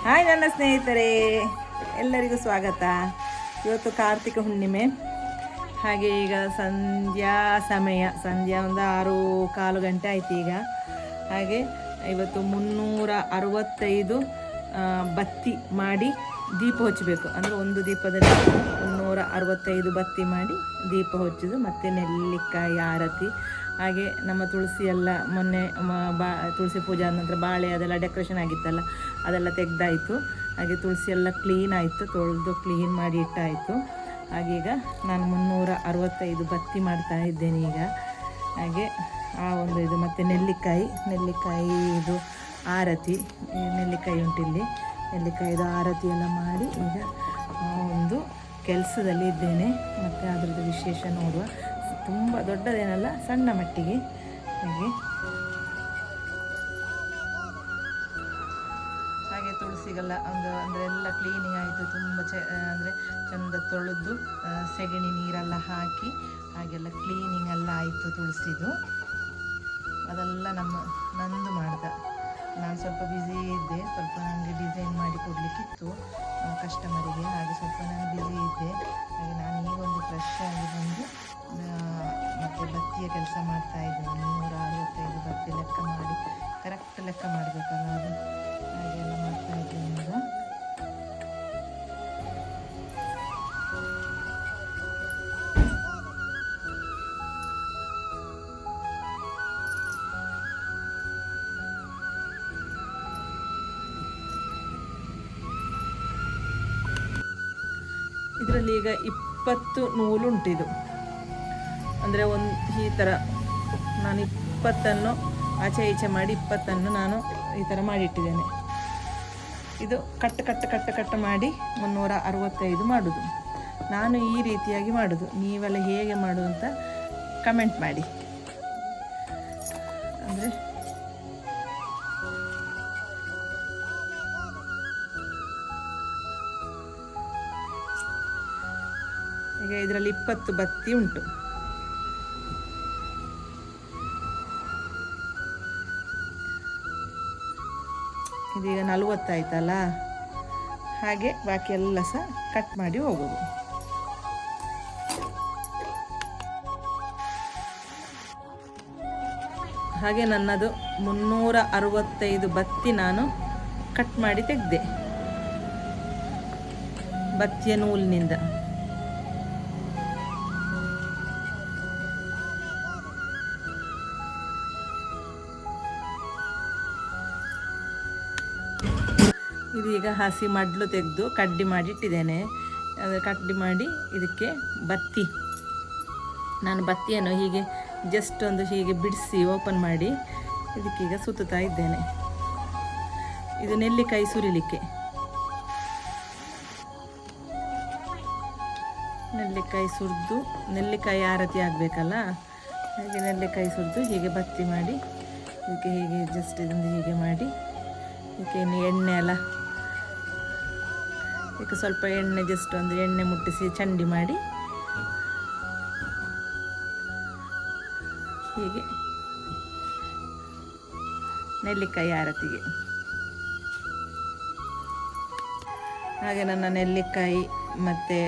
Hi ನನ್ನ ಸ್ನೇಹಿತರೆ, ಎಲ್ಲರಿಗೂ ಸ್ವಾಗತ. ಇವತ್ತು ಕಾರ್ತಿಕ ಹುಣ್ಣಿಮೆ. ಹಾಗೆ ಈಗ ಸಂಧ್ಯಾ ಸಂಧ್ಯಾ ಒಂದು 6:15 ಗಂಟೆ ಆಯ್ತು ಈಗ. ಹಾಗೆ ಇವತ್ತು 365 ಬತ್ತಿ ಮಾಡಿ ದೀಪ ಹಚ್ಚಬೇಕು. ಅಂದರೆ ಒಂದು ದೀಪದಲ್ಲಿ 365 ಬತ್ತಿ ಮಾಡಿ ದೀಪ ಹಚ್ಚೋದು. ಮತ್ತು ನೆಲ್ಲಿಕಾಯಿ ಆರತಿ. ಹಾಗೆ ನಮ್ಮ ತುಳಸಿ ಎಲ್ಲ ಮೊನ್ನೆ ತುಳಸಿ ಪೂಜೆ ಆದ ನಂತರ ಬಾಳೆ ಅದೆಲ್ಲ ಡೆಕೋರೇಷನ್ ಆಗಿತ್ತಲ್ಲ, ಅದೆಲ್ಲ ತೆಗೆದಾಯಿತು. ಹಾಗೆ ತುಳಸಿ ಎಲ್ಲ ಕ್ಲೀನ್ ಆಯಿತು, ತೊಳೆದು ಕ್ಲೀನ್ ಮಾಡಿ ಇಟ್ಟಾಯಿತು. ಹಾಗೀಗ ನಾನು 365 ಬತ್ತಿ ಮಾಡ್ತಾ ಇದ್ದೇನೆ ಈಗ. ಹಾಗೆ ಆ ಒಂದು ಇದು ಮತ್ತು ನೆಲ್ಲಿಕಾಯಿ ಇದು ಆರತಿ, ನೆಲ್ಲಿಕಾಯಿ ಉಂಟಿಲ್ಲಿ, ನೆಲ್ಲಿಕಾಯಿದು ಆರತಿ ಎಲ್ಲ ಮಾಡಿ ಈಗ ಒಂದು ಕೆಲಸದಲ್ಲಿ ಇದ್ದೇನೆ. ಮತ್ತು ಅದರದ್ದು ವಿಶೇಷ ನೋಡುವ. ತುಂಬ ದೊಡ್ಡದೇನಲ್ಲ, ಸಣ್ಣ ಮಟ್ಟಿಗೆ. ಹಾಗೆ ತುಳಸಿಗೆಲ್ಲ ಅಂದರೆ ಎಲ್ಲ ಕ್ಲೀನಿಂಗ್ ಆಯಿತು. ತುಂಬ ಅಂದರೆ ಚೆಂದ ತೊಳೆದು ಸೆಗಣಿ ನೀರೆಲ್ಲ ಹಾಕಿ ಹಾಗೆಲ್ಲ ಕ್ಲೀನಿಂಗ್ ಎಲ್ಲ ಆಯಿತು ತುಳಸಿದು. ಅದೆಲ್ಲ ನಂದು ಮಾಡ್ದೆ. ನಾನು ಸ್ವಲ್ಪ ಬ್ಯುಸಿ ಇದ್ದೆ, ಸ್ವಲ್ಪ ನನಗೆ ಡಿಸೈನ್ ಮಾಡಿ ಕೊಡಲಿಕ್ಕಿತ್ತು ಕಸ್ಟಮರಿಗೆ. ಹಾಗೆ ಸ್ವಲ್ಪ ನಾನು ಬ್ಯುಸಿ ಇದ್ದೆ. ಹಾಗೆ ನಾನು ಈಗೊಂದು ಫ್ರೆಶ್ ಆಗಿ ಬಂದು ಮತ್ತು ಬತ್ತಿಯ ಕೆಲಸ ಮಾಡ್ತಾ ಇದ್ದೇನೆ. 365 ಬತ್ತಿ ಲೆಕ್ಕ ಮಾಡಿ, ಕರೆಕ್ಟ್ ಲೆಕ್ಕ ಮಾಡಬೇಕಲ್ಲ ಅದು. ಹಾಗೆಲ್ಲ ಮಾಡ್ತಾ ಇದ್ದೇನೆ ಈಗ. ಇದರಲ್ಲಿ ಈಗ 20 ನೂಲುಂಟಿದು. ಅಂದರೆ ಈ ಥರ ನಾನು 20 ಆಚೆ ಈಚೆ ಮಾಡಿ 20 ನಾನು ಈ ಥರ ಮಾಡಿಟ್ಟಿದ್ದೇನೆ. ಇದು ಕಟ್ಟು ಮಾಡಿ 365 ಮಾಡೋದು. ನಾನು ಈ ರೀತಿಯಾಗಿ ಮಾಡೋದು. ನೀವೆಲ್ಲ ಹೇಗೆ ಮಾಡೋದು ಅಂತ ಕಮೆಂಟ್ ಮಾಡಿ. ಅಂದರೆ ಈಗ ಇದರಲ್ಲಿ 20 ಬತ್ತಿ ಉಂಟು. ಇದೀಗ 40 ಆಯ್ತಲ್ಲ. ಹಾಗೆ ಬಾಕಿ ಎಲ್ಲ ಸಹ ಕಟ್ ಮಾಡಿ ಹೋಗೋದು. ಹಾಗೆ ನನ್ನದು 365 ಬತ್ತಿ ನಾನು ಕಟ್ ಮಾಡಿ ತೆಗೆದೆ ಬತ್ತಿಯ ನೂಲಿನಿಂದ. ಇದೀಗ ಹಸಿ ಮಡ್ಲು ತೆಗೆದು ಕಡ್ಡಿ ಮಾಡಿ ಇಟ್ಟಿದ್ದೇನೆ. ಅದು ಕಡ್ಡಿ ಮಾಡಿ ಇದಕ್ಕೆ ನಾನು ಬತ್ತಿಯನ್ನು ಹೀಗೆ ಜಸ್ಟ್ ಒಂದು ಹೀಗೆ ಬಿಡಿಸಿ ಓಪನ್ ಮಾಡಿ ಇದಕ್ಕೀಗ ಸುತ್ತಾ ಇದ್ದೇನೆ. ಇದು ನೆಲ್ಲಿಕಾಯಿ ಸುರಿಲಿಕ್ಕೆ. ನೆಲ್ಲಿಕಾಯಿ ಸುರಿದು ನೆಲ್ಲಿಕಾಯಿ ಆರತಿ ಆಗಬೇಕಲ್ಲ, ಹಾಗೆ ನೆಲ್ಲಿಕಾಯಿ ಸುರಿದು ಹೀಗೆ ಬತ್ತಿ ಮಾಡಿ ಇದಕ್ಕೆ ಹೀಗೆ ಜಸ್ಟ್ ಇದೊಂದು ಹೀಗೆ ಮಾಡಿ ಇದಕ್ಕೆ ಎಣ್ಣೆ ಎಲ್ಲ ಇದಕ್ಕೆ ಸ್ವಲ್ಪ ಎಣ್ಣೆ ಜಸ್ಟ್ ಒಂದು ಎಣ್ಣೆ ಮುಟ್ಟಿಸಿ ಚಂಡಿ ಮಾಡಿ ಹೀಗೆ ನೆಲ್ಲಿಕಾಯಿ ಆರತಿಗೆ. ಹಾಗೆ ನನ್ನ ನೆಲ್ಲಿಕಾಯಿ ಮತ್ತು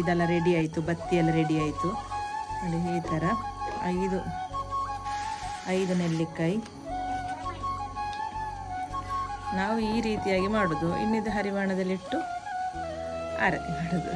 ಇದೆಲ್ಲ ರೆಡಿ ಆಯಿತು, ಬತ್ತಿ ಎಲ್ಲ ರೆಡಿ ಆಯಿತು. ನೋಡಿ ಈ ಥರ 5 ನೆಲ್ಲಿಕಾಯಿ ನಾವು ಈ ರೀತಿಯಾಗಿ ಮಾಡೋದು. ಇನ್ನಿದು ಹರಿವಾಣದಲ್ಲಿಟ್ಟು ಆರತಿ ಮಾಡೋದು.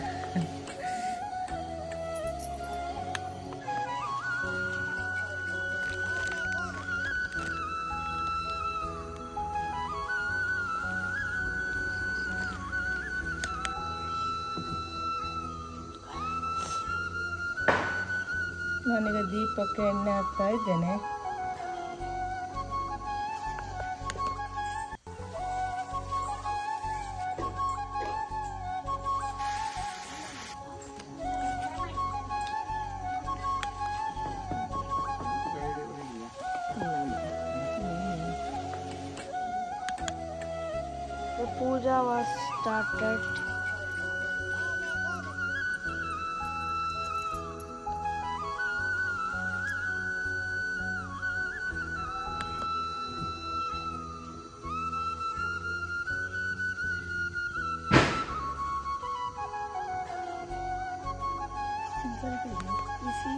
ನಾನೀಗ ದೀಪಕ್ಕೆ ಎಣ್ಣೆ ಹಾಕ್ತಾ ಇದ್ದೇನೆ. The puja was started.